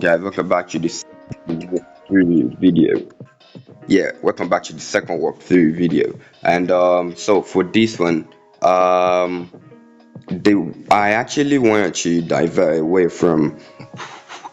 guys, welcome back to this walkthrough video. Yeah, welcome back to the second walkthrough video. And so for this one, um, I actually wanted to divert away from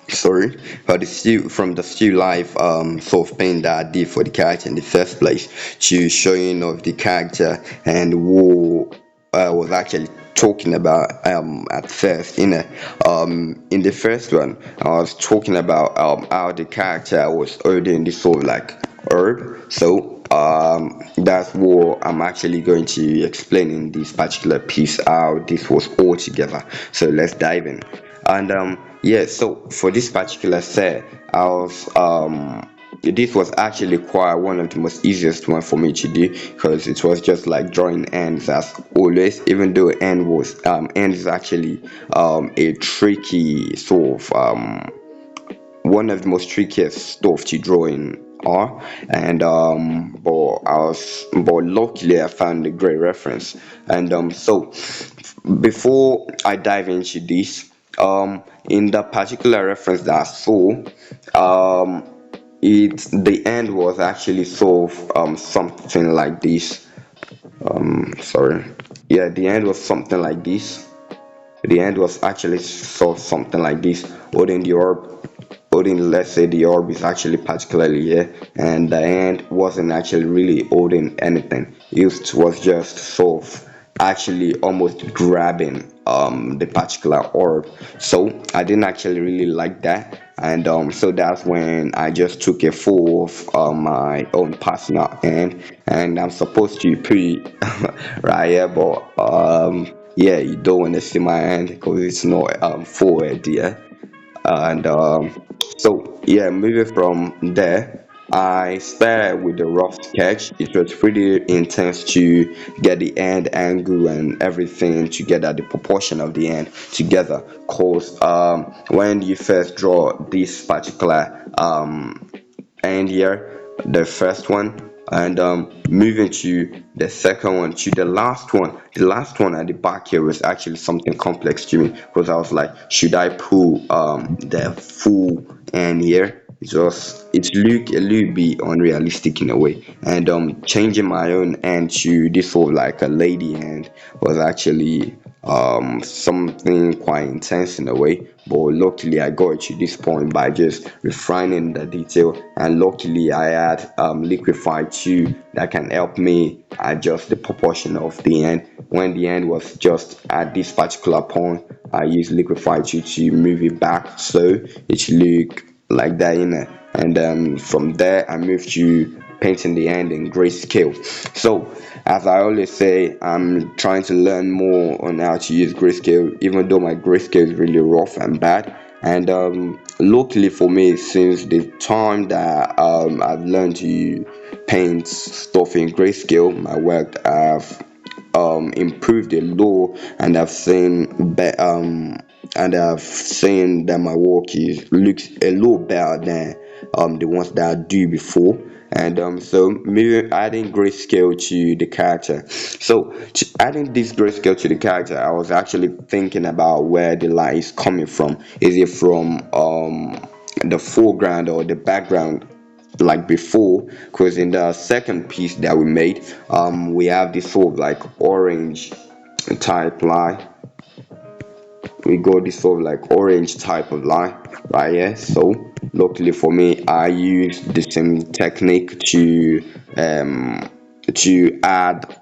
sorry, from the still life sort of paint that I did for the character in the first place to showing of the character and who was actually talking about at first in the first one I was talking about how the character was holding this sort of like herb. So that's what I'm actually going to explain in this particular piece, how this was all together. So let's dive in. And yeah, so for this particular set, I was this was actually quite one of the most easiest one for me to do because it was just like drawing ends as always, even though end is actually a tricky sort of one of the most trickiest stuff to draw in R, and but luckily I found a great reference. And so before I dive into this, in the particular reference that I saw, um the end was actually sort of something like this. Sorry, yeah, the end was something like this. The end was actually sort of something like this, holding the orb, holding, let's say the orb is actually particularly here, and the end wasn't actually really holding anything. It was just sort of actually almost grabbing the particular orb. So I didn't actually really like that, and so that's when I just took a photo of my own personal hand, and I'm supposed to put it right here, but yeah, you don't want to see my hand because it's not forward, yeah. And so yeah, moving from there, I started with the rough sketch. It was pretty intense to get the end angle and everything together, the proportion of the end together. Cause when you first draw this particular end here, the first one, and moving to the second one, to the last one at the back here was actually something complex to me because I was like, should I pull the full end here? It look a little bit unrealistic in a way, and changing my own end to this sort of like a lady hand was actually something quite intense in a way. But luckily I got to this point by just refining the detail, and luckily I had liquify 2 that can help me adjust the proportion of the end. When the end was just at this particular point, I used liquify 2 to move it back so it should look like that, and from there I moved to painting the end in grayscale. So as I always say, I'm trying to learn more on how to use grayscale, even though my grayscale is really rough and bad. And luckily for me, since the time that I've learned to paint stuff in grayscale, my work have improved a lot, and I've seen that my work is looks a lot better than the ones that I do before. And so maybe adding grayscale to the character. So adding this grayscale to the character, I was actually thinking about where the light is coming from. Is it from the foreground or the background like before? Because in the second piece that we made, we have this sort of like orange type line. We got this sort of like orange type of line right here. So luckily for me, I used the same technique to add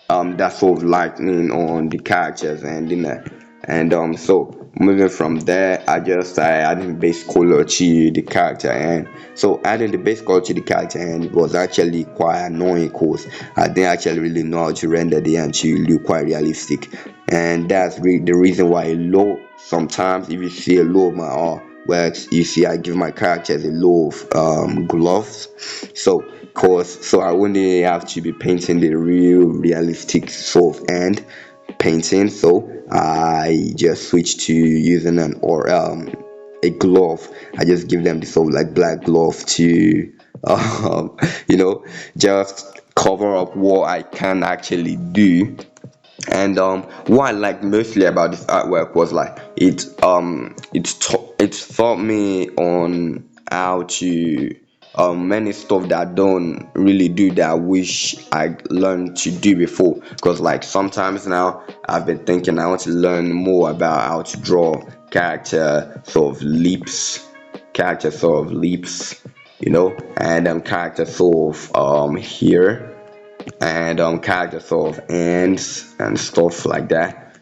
that sort of lightning on the characters, and so moving from there, I adding base color to the character. And so adding the base color to the character and it was actually quite annoying because I didn't actually really know how to render the end to look quite realistic. And that's really the reason why a lot, sometimes if you see a lot of my art works, you see I give my characters a lot of gloves, so cause so I wouldn't have to be painting the real realistic sort of end painting. So I just switched to using an or a glove. I just give them this sort of like black glove to you know just cover up what I can actually do And what I liked mostly about this artwork was like it's taught me on how to many stuff that I don't really do that I wish I learned to do before. Because like sometimes now I've been thinking I want to learn more about how to draw character sort of leaps, and character sort of here, and character sort of ends and stuff like that.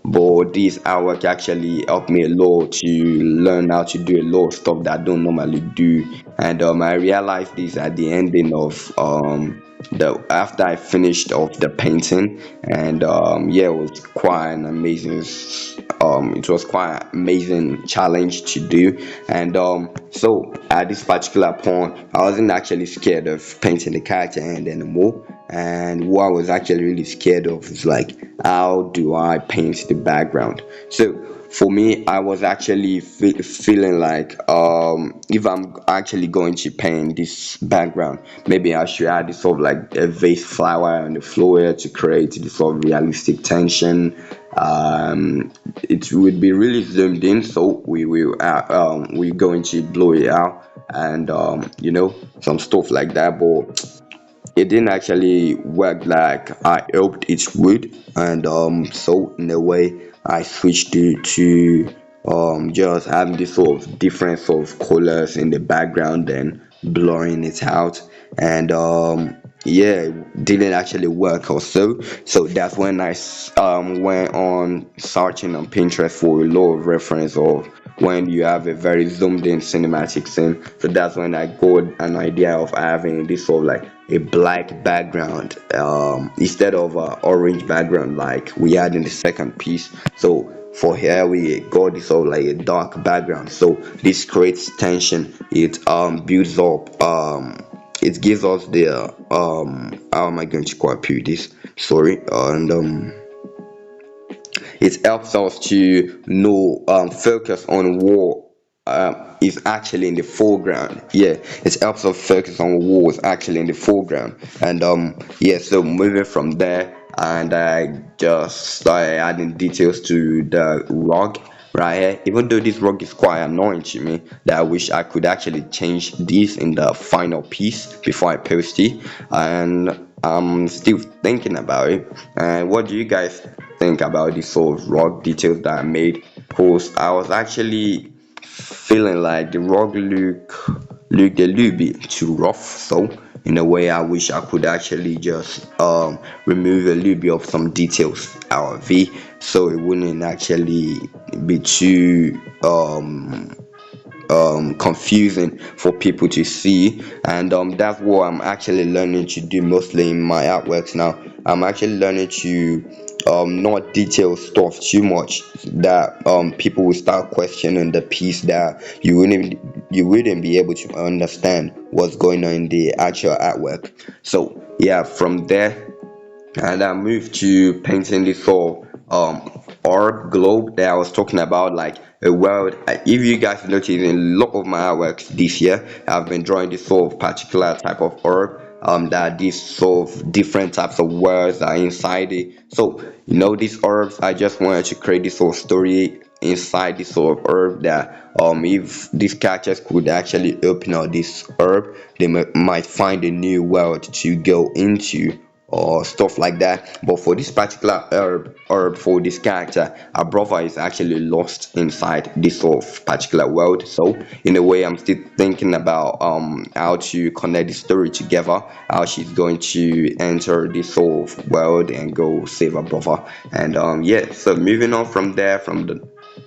But this artwork actually helped me a lot to learn how to do a lot of stuff that I don't normally do. And I realized this at the ending of the after I finished off the painting. And yeah, it was quite an amazing challenge to do. And so at this particular point I wasn't actually scared of painting the character end anymore. And what I was actually really scared of is like, how do I paint the background? So for me, I was actually feeling like, if I'm actually going to paint this background, maybe I should add this sort of like a vase flower on the floor to create this sort of realistic tension. It would be really zoomed in, so we're going to blow it out, and some stuff like that. But it didn't actually work like I hoped it would. And so in a way I switched to just having this sort of different sort of colors in the background and blurring it out. And yeah, it didn't actually work also. So that's when went on searching on Pinterest for a lot of reference of when you have a very zoomed in cinematic scene. So that's when I got an idea of having this sort of like a black background, instead of a orange background like we had in the second piece. So for here we got this sort of like a dark background. So this creates tension. It builds up. It gives us the how am I going to quite put this? Sorry, and it helps us to know, focus on what is actually in the foreground. Yeah, it helps us focus on what is actually in the foreground. And yeah, so moving from there, and I just started adding details to the rug right here. Even though this rug is quite annoying to me, that I wish I could actually change this in the final piece before I post it. And I'm still thinking about it. And what do you guys think about the sort of rug details that I made? Because I was actually feeling like the rug looked a little bit too rough. So in a way, I wish I could actually just remove a little bit of some details out of it, so it wouldn't actually be too confusing for people to see. And that's what I'm actually learning to do mostly in my artworks now. I'm actually learning to not detail stuff too much that people will start questioning the piece, that you wouldn't be able to understand what's going on in the actual artwork. So yeah, from there, and I moved to painting this whole orb globe that I was talking about, like a world. If you guys notice, in a lot of my artworks this year, I've been drawing this sort of particular type of orb. That these sort of different types of words are inside it. So these orbs, I just wanted to create this sort of story inside this sort of herb, that if these characters could actually open up this herb, they might find a new world to go into, or stuff like that. But for this particular herb for this character, our brother is actually lost inside this sort of particular world. So in a way, I'm still thinking about how to connect the story together, how she's going to enter this sort of world and go save her brother. And yeah, so moving on from there, from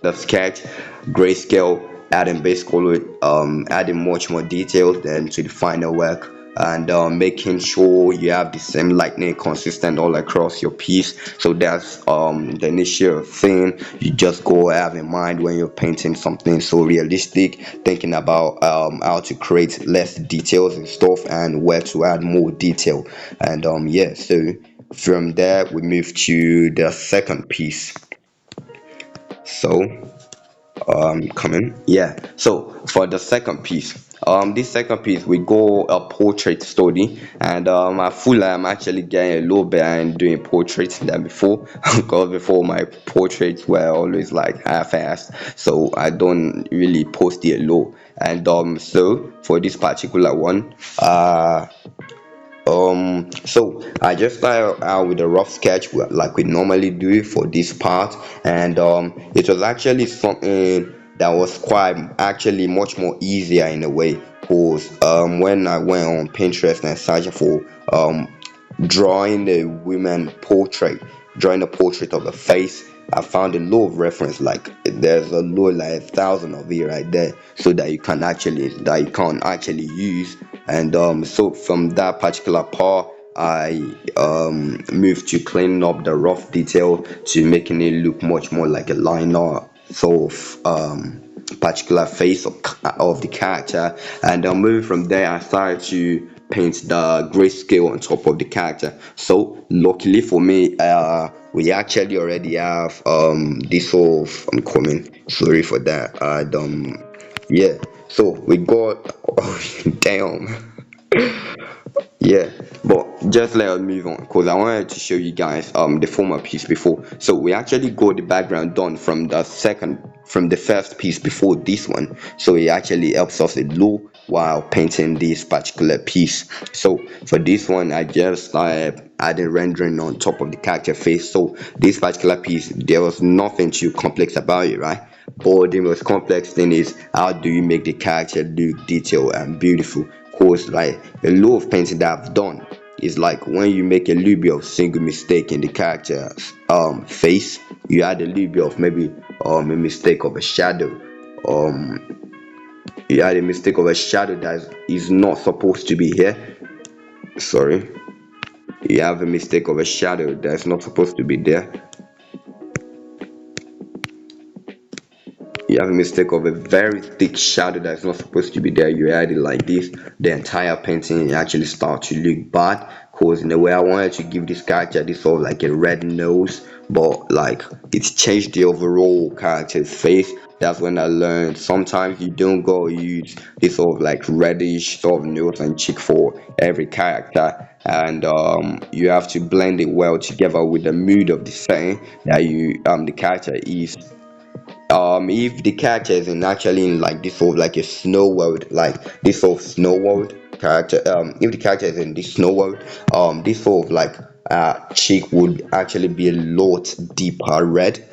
the sketch, grayscale, adding base color, adding much more detail then to the final work, and making sure you have the same lightning consistent all across your piece. So that's the initial thing you just go have in mind when you're painting something so realistic, thinking about how to create less details and stuff, and where to add more detail. And yeah, so from there we move to the second piece. So coming, yeah, so for the second piece, This second piece we go a portrait study, and I feel like I'm actually getting a little behind doing portraits than before because before my portraits were always like half-assed, so I don't really post it a lot. And so for this particular one, so I just started out with a rough sketch like we normally do for this part, and it was actually something that was quite actually much more easier in a way. Because when I went on Pinterest and searched for um drawing a women portrait, drawing a portrait of a face, I found a lot of reference. Like there's a lot, like 1,000 of it right there, so that you can actually use. And so from that particular part, I moved to cleaning up the rough detail to making it look much more like a liner sort of particular face of the character. And moving from there, I started to paint the grayscale on top of the character. So luckily for me, we actually already have this sort of, I'm coming, sorry for that. And yeah, so we got oh, damn. Yeah, but just let us move on because I wanted to show you guys the former piece before. So we actually got the background done from the first piece before this one. So it actually helps us a lot while painting this particular piece. So for this one, I just started adding rendering on top of the character face. So this particular piece, there was nothing too complex about it, right? But the most complex thing is how do you make the character look detailed and beautiful? Cause like a lot of painting that I've done is like when you make a little bit of single mistake in the character's face, you add a little bit of maybe a mistake of a shadow. Um you add a mistake of a shadow that is not supposed to be here. Sorry. You have a mistake of a shadow that's not supposed to be there. You have a mistake of a very thick shadow that's not supposed to be there. You add it like this, the entire painting actually start to look bad. Cause in a way I wanted to give this character this sort of like a red nose, but like it's changed the overall character's face. That's when I learned sometimes you don't go use this sort of like reddish sort of nose and cheek for every character, and you have to blend it well together with the mood of the setting that you the character is. If the character is in actually in like this sort of like a snow world, like this sort of snow world character, if the character is in this snow world, this sort of like cheek would actually be a lot deeper red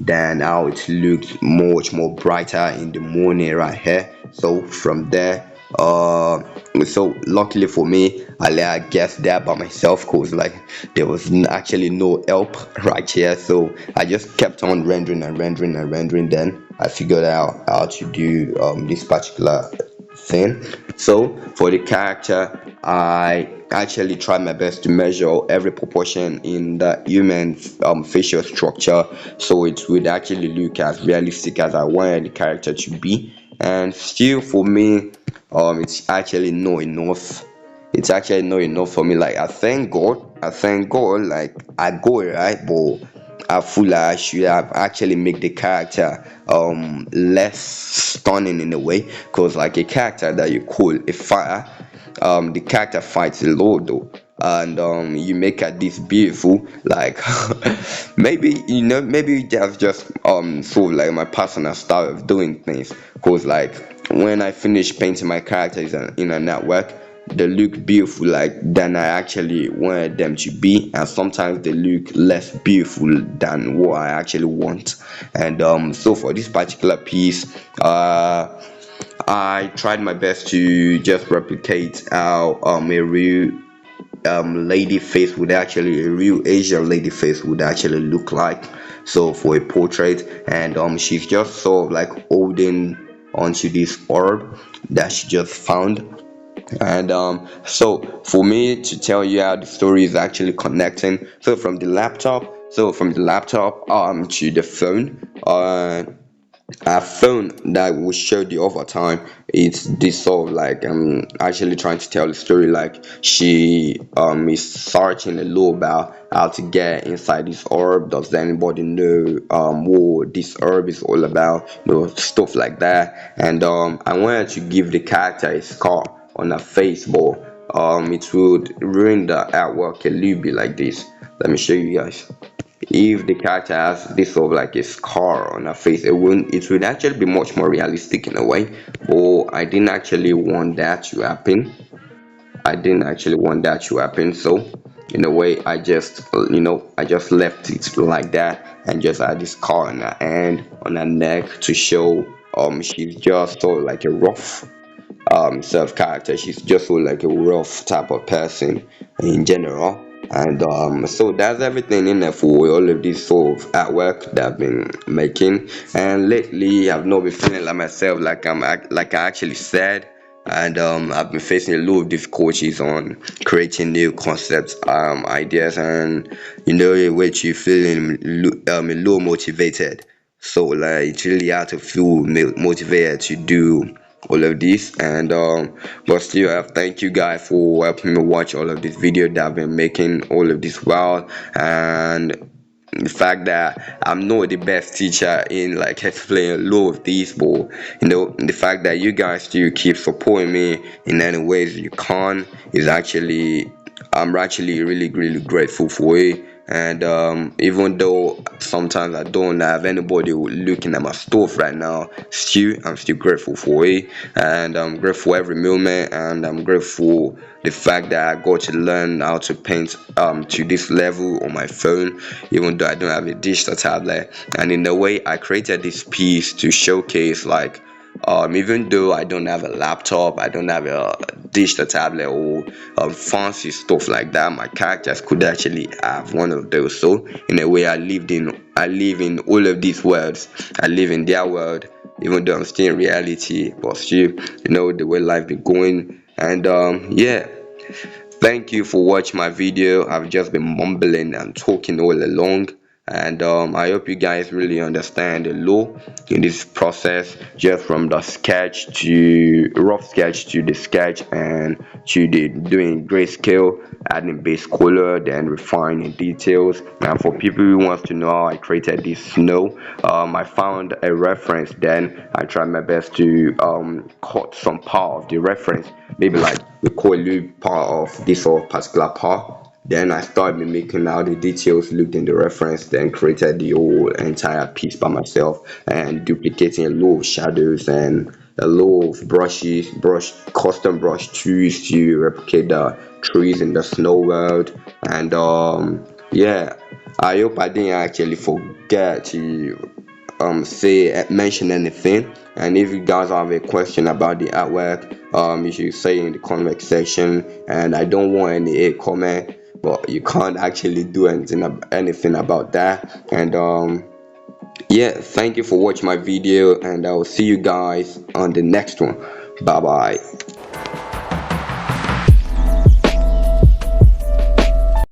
than how it looks much more brighter in the morning right here. So from there, so luckily for me, I guessed that by myself because like there was actually no help right here. So I just kept on rendering and rendering and rendering. Then I figured out how to do this particular thing. So for the character, I actually tried my best to measure every proportion in the human facial structure so it would actually look as realistic as I wanted the character to be. And still for me, it's actually not enough. It's actually not enough for me. Like I thank God, like I go it right, but I feel like I should have actually make the character less stunning in a way, because like a character that you call a fire, the character fights a lot though, and you make her this beautiful like maybe maybe that's just sort of like my personal style of doing things, because like when I finish painting my characters in a network, they look beautiful like than I actually wanted them to be, and sometimes they look less beautiful than what I actually want. And so for this particular piece, I tried my best to just replicate how a real lady face would actually a real Asian lady face would actually look like. So for a portrait, and she's just sort of like holding onto this orb that she just found. And so for me to tell you how the story is actually connecting, so from the laptop to the phone, I found that we showed the other time, it's this sort of like actually trying to tell the story like she is searching a lot about how to get inside this herb. Does anybody know what this herb is all about? Stuff like that. And I wanted to give the character a scar on her face, but it would ruin the artwork a little bit like this. Let me show you guys. If the character has this sort of like a scar on her face, it would actually be much more realistic in a way. But I didn't actually want that to happen. I didn't actually want that to happen. So in a way, I just left it like that and just had this scar on her hand, on her neck, to show she's just sort of like a rough self character. She's just so like a rough type of person in general. And so that's everything in there for all of this sort of artwork that I've been making. And lately, I've not been feeling like myself, like I actually said. And I've been facing a lot of difficulties on creating new concepts, ideas, and which you feeling a little motivated. So like it's really hard to feel motivated to do all of this. And but still, I thank you guys for helping me watch all of this video that I've been making all of this while. And the fact that I'm not the best teacher in like explaining a lot of these, but the fact that you guys still keep supporting me in any ways you can is actually, I'm actually really really grateful for it. And even though sometimes I don't have anybody looking at my stuff right now, still I'm still grateful for it. And I'm grateful every moment, and I'm grateful the fact that I got to learn how to paint to this level on my phone, even though I don't have a digital tablet. And in a way, I created this piece to showcase like even though I don't have a laptop, I don't have a digital tablet or fancy stuff like that, my characters could actually have one of those. So in a way, I live in all of these worlds. I live in their world, even though I'm still in reality, but still, the way life be going. And yeah, thank you for watching my video. I've just been mumbling and talking all along, and I hope you guys really understand the law in this process, just from the sketch to rough sketch to the sketch and to the doing grayscale, adding base color, then refining details. And for people who wants to know how I created this snow, I found a reference, then I tried my best to cut some part of the reference, maybe like the coil part of this or particular part. Then I started mimicking how the details looked in the reference, then created the whole entire piece by myself and duplicating a lot of shadows and a lot of custom brush trees to replicate the trees in the snow world. And yeah, I hope I didn't actually forget to say mention anything. And if you guys have a question about the artwork, you should say in the comment section. And I don't want any hate comment, but you can't actually do anything about that. And yeah, thank you for watching my video, and I will see you guys on the next one. Bye bye.